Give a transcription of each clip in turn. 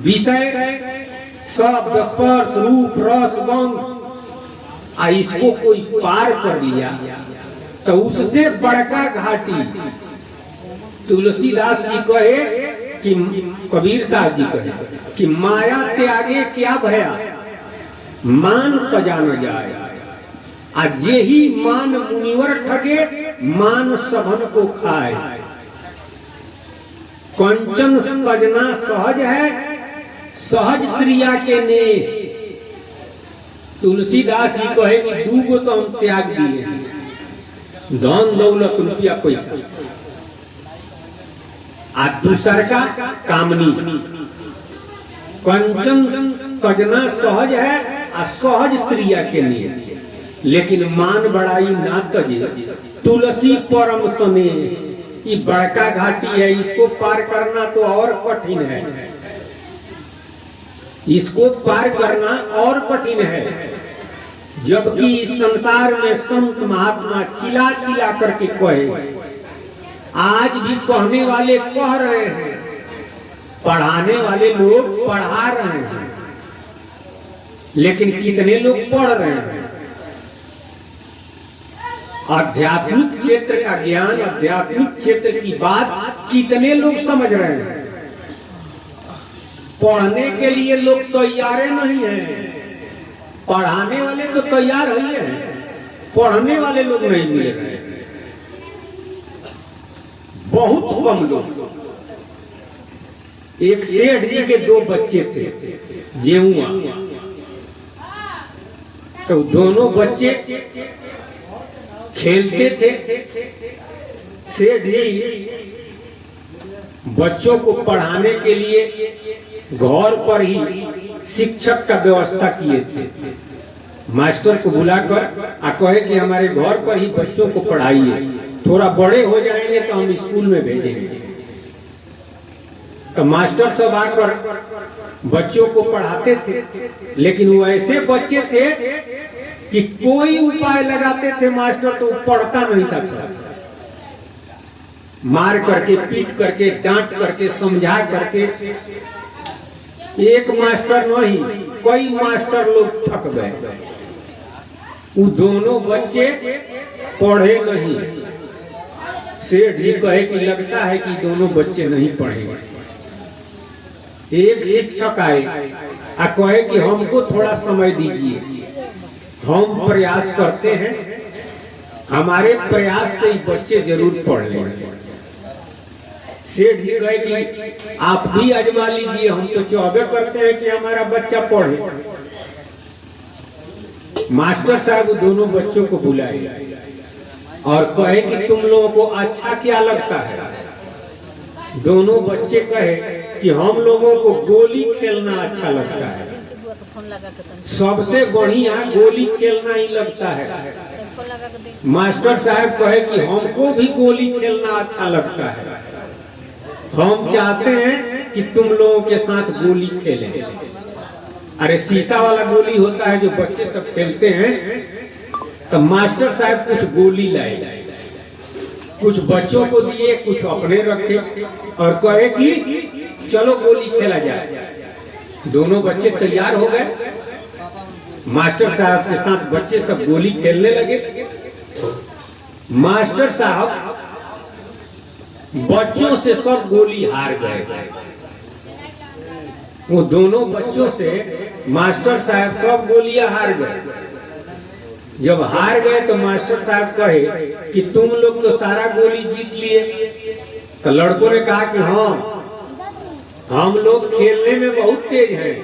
विषय शब्द स्पर्श रूप रस गंध इसको कोई पार कर लिया तो उससे बड़का घाटी तुलसीदास जी कहे कि कबीर साहब जी कहे कि माया त्यागे क्या भया मान तजान जाए आज यही मान मुनिवर ठगे मान सबन को खाए। कंचन तजना सहज है सहज क्रिया के ने तुलसीदास जी कहे कि दूगो तो हम त्याग दिए धन दौलत रुपया पैसा आ दूसर का कामनी। कंचन तजना सहज है आ सहज क्रिया के लिए लेकिन मान बड़ाई ना तजे तुलसी परम सने ये बड़का घाटी है इसको पार करना तो और कठिन है इसको पार करना और कठिन है। जबकि इस संसार में संत महात्मा चिल्ला चिल्ला करके कहे आज भी कहने वाले कह रहे हैं पढ़ाने वाले लोग पढ़ा रहे हैं लेकिन कितने लोग पढ़ रहे हैं। आध्यात्मिक क्षेत्र का ज्ञान आध्यात्मिक क्षेत्र की बात कितने लोग समझ रहे हैं। पढ़ने के लिए लोग तैयार नहीं हैं पढ़ाने वाले तो तैयार ही हैं पढ़ने वाले लोग नहीं मिल रहे हैं बहुत कम लोग। एक सेठ जी के 2 बच्चे थे जेऊआ तो दोनों बच्चे खेलते थे। सेठ जी बच्चों को पढ़ाने के लिए घर पर ही शिक्षक का व्यवस्था किए थे। मास्टर को बुलाकर कहे कि हमारे घर पर ही बच्चों को पढ़ाइए थोड़ा बड़े हो जाएंगे तो हम स्कूल में भेजेंगे। तो मास्टर सब आकर बच्चों को पढ़ाते थे लेकिन वो ऐसे बच्चे थे कि कोई उपाय लगाते थे मास्टर तो पढ़ता नहीं था। मार करके पीट करके डांट करके समझा करके एक मास्टर नहीं कई मास्टर लोग थक गए। वो दोनों बच्चे पढ़े नहीं। सेठ जी कहे कि लगता है कि दोनों बच्चे नहीं पढ़े। एक शिक्षक आए कहे कि हमको थोड़ा समय दीजिए हम प्रयास करते हैं हमारे प्रयास से ही बच्चे जरूर पढ़ लेंगे। सेठ जी कहे कि आप भी आजमा लीजिए हम तो चाहबे करते हैं कि हमारा बच्चा पढ़े। मास्टर साहब दोनों बच्चों को बुलाए और कहे कि तुम लोगों को अच्छा क्या लगता है। दोनों बच्चे कहे कि हम लोगों को गोली खेलना अच्छा लगता है सबसे बढ़िया गोली खेलना ही लगता है। मास्टर साहब कहे कि हमको भी गोली खेलना अच्छा लगता है हम चाहते हैं कि तुम लोगों के साथ गोली खेलें। अरे शीशा वाला गोली होता है जो बच्चे सब खेलते हैं। तो मास्टर साहब कुछ गोली लाए कुछ बच्चों को दिए कुछ अपने रखे और कहे कि चलो गोली खेला जाए। दोनों बच्चे तैयार हो गए। मास्टर साहब के साथ बच्चे सब गोली खेलने लगे। मास्टर साहब बच्चों से सब गोली हार गए। वो दोनों बच्चों से मास्टर साहब सब गोलियां हार गए। जब हार गए तो मास्टर साहब कहे कि तुम लोग तो सारा गोली जीत लिए। तो लड़कों ने कहा कि हाँ हम लोग खेलने में बहुत तेज हैं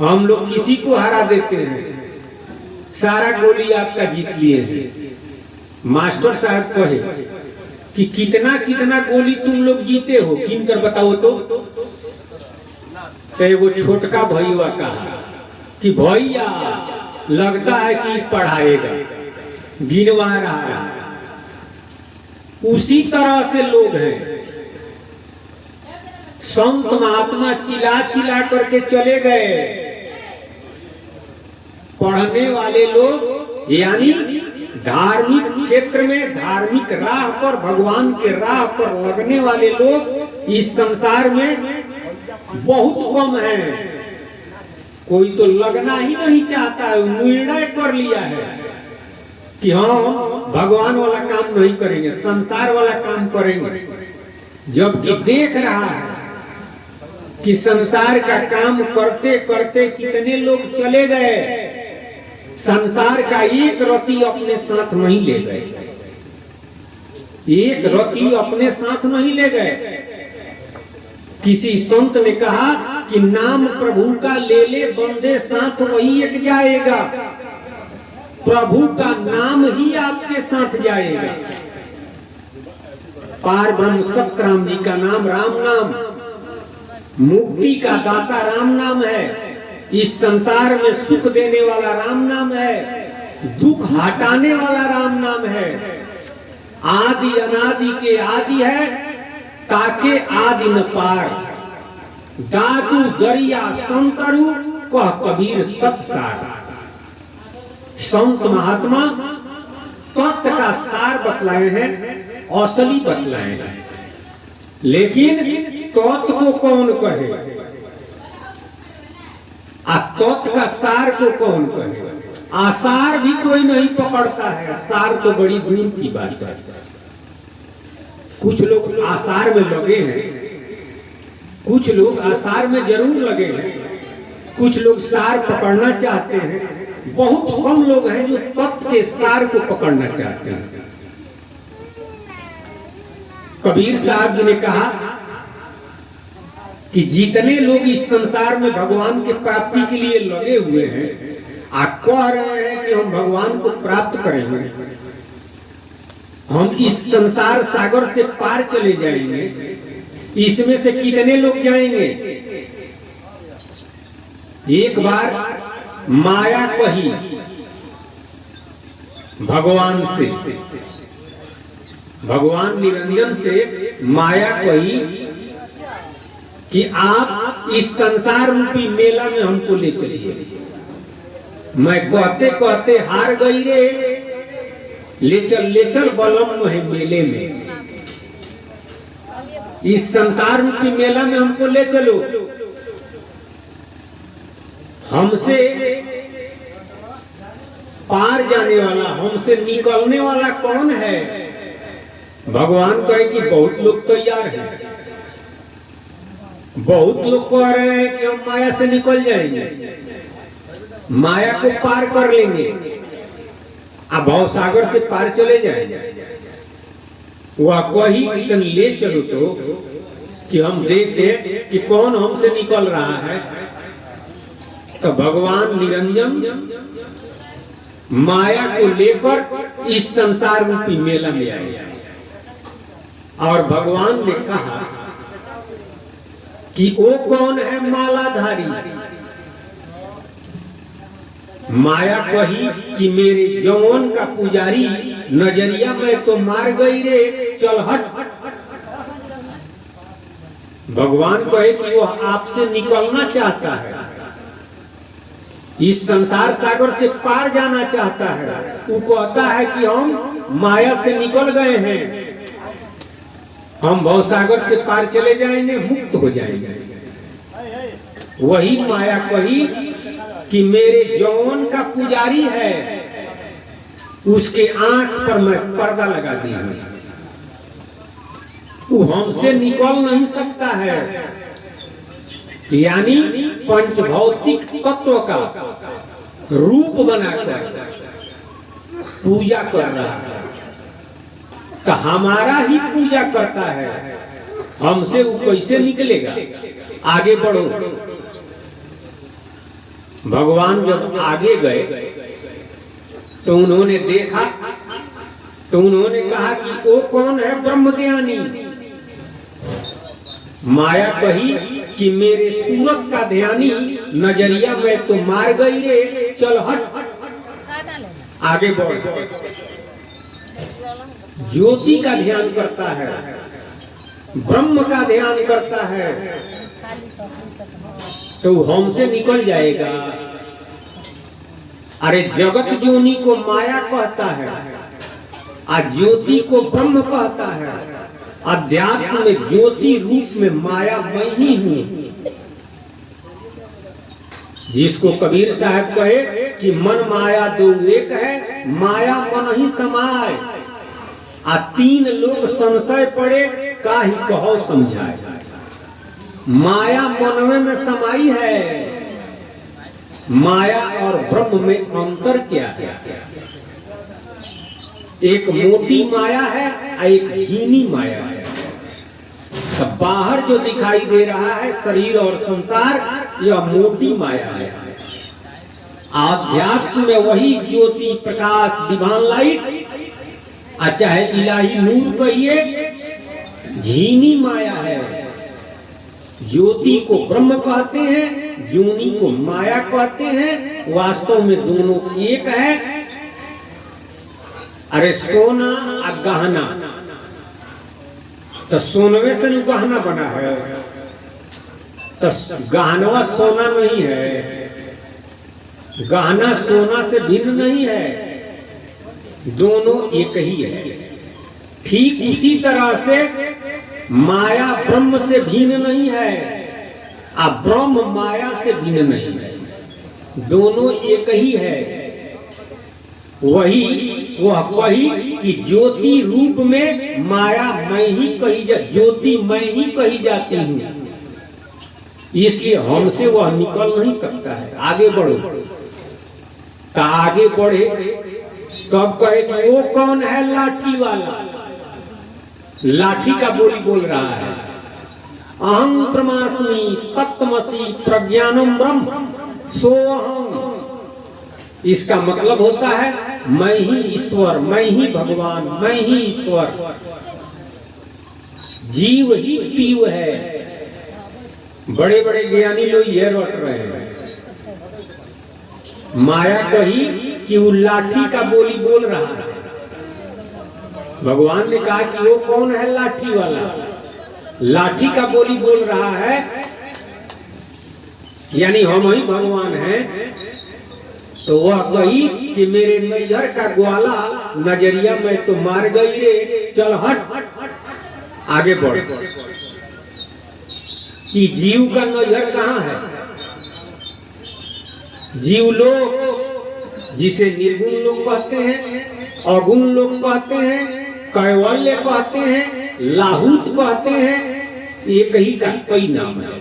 हम लोग किसी को हरा देते हैं सारा गोली आपका जीत लिए हैं। मास्टर साहब कहे कि कितना कितना गोली तुम लोग जीते हो गिन कर बताओ तो वो छोटका भैया कहा कि भैया लगता है कि पढ़ाएगा गिनवा रहा है। उसी तरह से लोग हैं संत महात्मा चिल्ला चिल्ला करके चले गए। पढ़ने वाले लोग यानी धार्मिक क्षेत्र में धार्मिक राह पर भगवान के राह पर लगने वाले लोग इस संसार में बहुत कम है। कोई तो लगना ही नहीं चाहता है, निर्णय कर लिया है कि हम भगवान वाला काम नहीं करेंगे, संसार वाला काम करेंगे, जबकि देख रहा है कि संसार का काम करते करते कितने लोग चले गए, संसार का एक रति अपने साथ नहीं ले गए, एक रति अपने साथ नहीं ले गए। किसी संत ने कहा कि नाम प्रभु का ले ले बंदे साथ वही एक जाएगा, प्रभु का नाम ही आपके साथ जाएगा। पार ब्रह्म सतराम जी का नाम राम नाम, मुक्ति का दाता राम नाम है, इस संसार में सुख देने वाला राम नाम है, दुख हटाने वाला राम नाम है, आदि अनादि के आदि है, ताके आदि न पार, दादू दरिया संतरु कह कबीर तत्सार। संत महात्मा तत्व का सार बतलाए हैं, असली बतलाए हैं, लेकिन तत्व को कौन कहे, तत्व का सार को कौन कहे? आसार भी कोई नहीं पकड़ता है, सार तो बड़ी दूर की बात है। कुछ लोग आसार में लगे हैं, कुछ लोग आसार में जरूर लगे हैं, कुछ लोग सार पकड़ना चाहते हैं, बहुत कम लोग हैं जो तत्व के सार को पकड़ना चाहते हैं। कबीर साहब जी ने कहा कि जितने लोग इस संसार में भगवान के प्राप्ति के लिए लगे हुए हैं, कह रहे हैं कि हम भगवान को प्राप्त करेंगे, हम इस संसार सागर से पार चले जाएंगे, इसमें से कितने लोग जाएंगे? एक बार माया कही भगवान से, भगवान निरंजन से माया कही कि आप इस संसार रूपी मेला में हमको ले चलिए। मैं कहते कहते हार गई रे, ले चल बलम है मेले में, इस संसार रूपी मेला में हमको ले चलो। हमसे पार जाने वाला, हमसे निकलने वाला कौन है? भगवान कहे कि बहुत लोग तैयार हैं, बहुत लोग कह रहे हैं कि हम माया से निकल जाएंगे, माया को पार कर लेंगे, अब भव सागर से पार चले जाएंगे। वह कही कि तुम ले चलो तो कि हम देखें कि कौन हमसे निकल रहा है। तो भगवान निरंजन माया को लेकर इस संसार रूपी मेला में आए और भगवान ने कहा कि वो कौन है मालाधारी? माया कही कि मेरे जौन का पुजारी, नजरिया में तो मार गई रे, चल हट। भगवान कहे कि वो आपसे निकलना चाहता है, इस संसार सागर से पार जाना चाहता है। वो कहता है कि हम माया से निकल गए हैं, हम भवसागर से पार चले जाएंगे, मुक्त हो जाएंगे। वही माया कही कि मेरे जौन का पुजारी है, उसके आंख पर मैं पर्दा लगा दिया हूं, वो हमसे निकल नहीं सकता है। यानी पंचभौतिक तत्व का रूप बनाकर पूजा कर रहा है, तो हमारा ही पूजा करता है, हमसे वो कैसे निकलेगा? आगे बढ़ो। भगवान जब आगे गए तो उन्होंने देखा, तो उन्होंने कहा कि वो कौन है? ब्रह्मज्ञानी। माया कही कि मेरे सूरत का ध्यानी, नजरिया में तो मार गई रे, चल हट। आगे बढ़। ज्योति का ध्यान करता है, ब्रह्म का ध्यान करता है, तो हमसे निकल जाएगा। अरे जगत जोनी को माया कहता है, ज्योति को ब्रह्म कहता है। अध्यात्म में ज्योति रूप में माया मैं ही हूँ। जिसको कबीर साहब कहे कि मन माया दो एक है, माया मन ही समाय, आ तीन लोग संशय पड़े काहि कहो समझाए। माया मनवे में समाई है, माया और ब्रह्म में अंतर क्या है? एक मोटी माया है और एक झीनी माया है। सब बाहर जो दिखाई दे रहा है शरीर और संसार, यह मोटी माया है। आध्यात्म में वही ज्योति प्रकाश डिवाइन लाइट, चाहे इलाही नूर कहिए, झीनी माया है। ज्योति को ब्रह्म कहते हैं, जूनी को माया कहते हैं, वास्तव में दोनों एक है। अरे सोना और गहना, तो सोनवे से नहीं गहना बना है, तो गहनवा सोना नहीं है, गहना सोना से भिन्न नहीं है, दोनों एक ही है। ठीक उसी तरह से माया ब्रह्म से भिन्न नहीं है, और ब्रह्म माया से भिन्न नहीं है, दोनों एक ही है। वही कि ज्योति रूप में माया मैं ही कही ज्योति मैं ही कही जाती हूँ, इसलिए हमसे वह निकल नहीं सकता है। आगे बढ़ो, तो आगे बढ़े तब कहे कि वो कौन है लाठी वाला, लाठी का बोली बोल रहा है। अहं ब्रह्मास्मि तत्त्वमसि प्रज्ञानम ब्रह्म सोऽहम्। इसका मतलब होता है मैं ही ईश्वर, मैं ही भगवान, मैं ही ईश्वर। जीव ही पीव है। बड़े बड़े ज्ञानी लोग ये रट रहे हैं। माया कही कि वो लाठी का बोली बोल रहा है। भगवान ने कहा कि वो कौन है लाठी वाला, लाठी का बोली बोल रहा है, यानी हम ही भगवान हैं। तो वह कही कि मेरे नैहर का ग्वाला नजरिया में तो मार गई रे, चल हट आगे बढ़। कि जीव का नैहर कहाँ है? जीव लोग जिसे निर्गुण लोग कहते हैं, अगुण लोग कहते हैं, कैवल्य कहते हैं, लाहूत कहते हैं, एक ही का कई नाम है।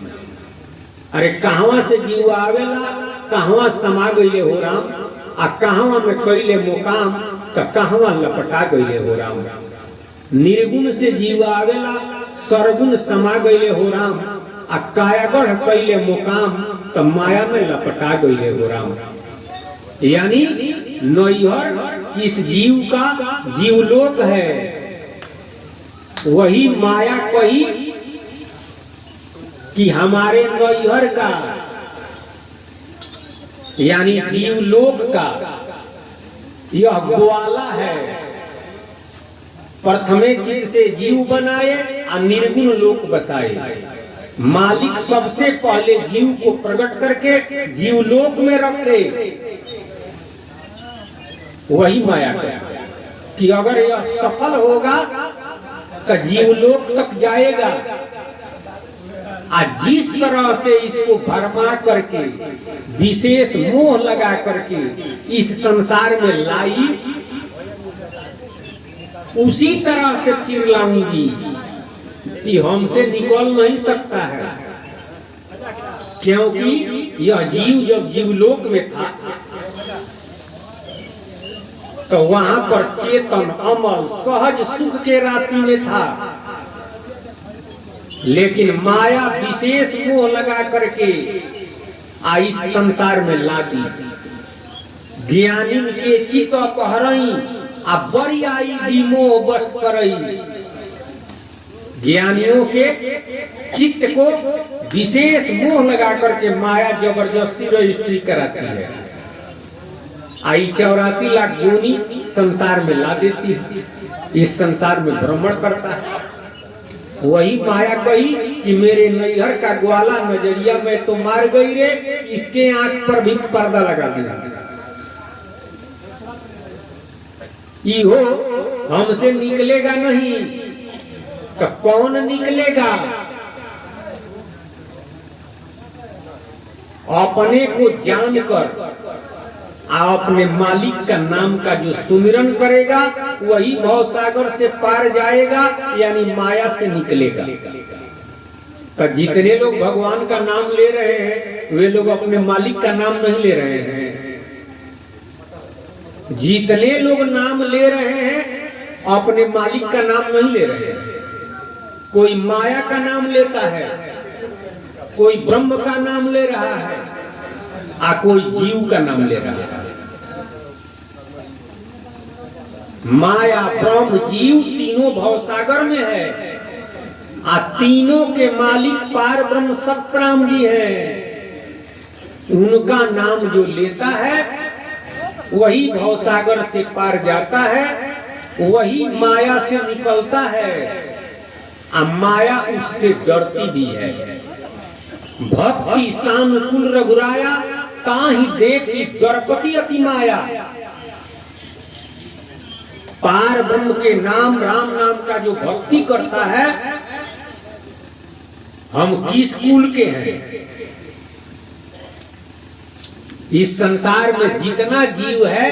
अरे कहवा से जीव आवेला, कहवा समा गईले हो राम, आ कहवा में कैले मुकाम, तो कहवा लपटा गईले हो राम। निर्गुण से जीव आवेला, सरगुण समा गईले हो राम, आ कायागढ़ कैले मुकाम, तो माया में लपटा गईले हो राम। यानी नैहर इस जीव का जीवलोक है। वही माया कही कि हमारे नैहर का यानी जीवलोक का यह ग्वाला है। प्रथमे चित्त से जीव बनाए और निर्गुण लोक बसाए। मालिक सबसे पहले जीव को प्रकट करके जीवलोक में रखे। वही माया का कि अगर यह सफल होगा तो जीवलोक तक जाएगा। आज जिस तरह से इसको भरमा करके विशेष मोह लगा करके इस संसार में लाई, उसी तरह से फिर लाऊंगी। कि हमसे निकल नहीं सकता है, क्योंकि यह जीव जब जीवलोक में था तो वहां पर चेतन अमल सहज सुख के राशि में था। लेकिन माया विशेष मोह लगा करके इस संसार में ला दी। ज्ञानी के चित्त अपहरई आ बड़ी आई विमोह बस करई। ज्ञानियों के चित्त को विशेष मोह लगा करके माया जबरदस्ती रजिस्ट्री कराती है। 84 लाख योनि संसार में ला देती है, इस संसार में भ्रमण करता है। वही माया कही कि मेरे नैहर का ग्वाला नजरिया में तो मार गई रे, इसके आंख पर भी पर्दा लगा दिया। इहो हमसे निकलेगा नहीं तो कौन निकलेगा? अपने को जानकर अपने मालिक का नाम का जो सुमिरन करेगा वही भवसागर से पार जाएगा, यानी माया से निकलेगा। तो जितने लोग भगवान का नाम ले रहे हैं वे लोग अपने मालिक का नाम नहीं ले रहे हैं। जितने लोग नाम ले रहे हैं अपने मालिक का नाम नहीं ले रहे हैं। कोई माया का नाम लेता है, कोई ब्रह्म का नाम ले रहा है, कोई जीव का नाम ले रहा है। माया ब्रह्म जीव तीनों भवसागर में है, तीनों के मालिक पार ब्रह्म सतराम जी हैं। उनका नाम जो लेता है वही भवसागर से पार जाता है, वही माया से निकलता है। माया उससे डरती भी है। भक्ति सानुकूल रघुराया ताहि देखी डरपति अति माया। पार ब्रह्म के नाम राम नाम का जो भक्ति करता है, हम किस कुल के हैं? इस संसार में जितना जीव है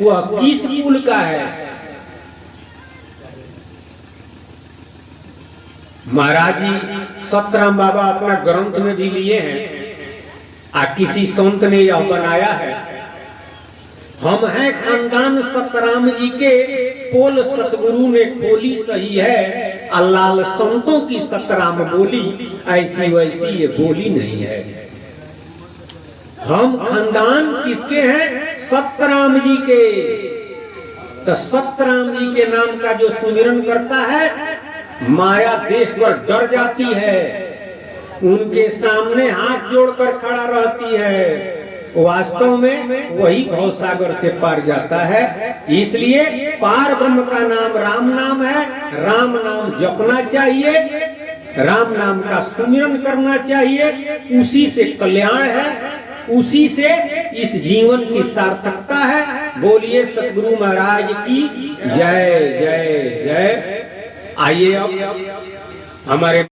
वह किस कुल का है? महाराज जी सतराम बाबा अपना ग्रंथ में भी लिए हैं, किसी संत ने यह बनाया है। हम हैं खानदान सतराम जी के, पोल सतगुरु ने खोली सही है, अल्लाह संतों की सतराम बोली, ऐसी वैसी ये बोली नहीं है। हम खानदान किसके हैं? सतराम जी के। तो सतराम जी के नाम का जो सुमिरन करता है माया देखकर डर जाती है, उनके सामने हाथ जोड़कर खड़ा रहती है। वास्तव में वही भवसागर से पार जाता है। इसलिए पार ब्रह्म का नाम राम नाम है। राम नाम जपना चाहिए, राम नाम का सुमिरन करना चाहिए, उसी से कल्याण है, उसी से इस जीवन की सार्थकता है। बोलिए सतगुरु महाराज की जय जय जय। आइए अब हमारे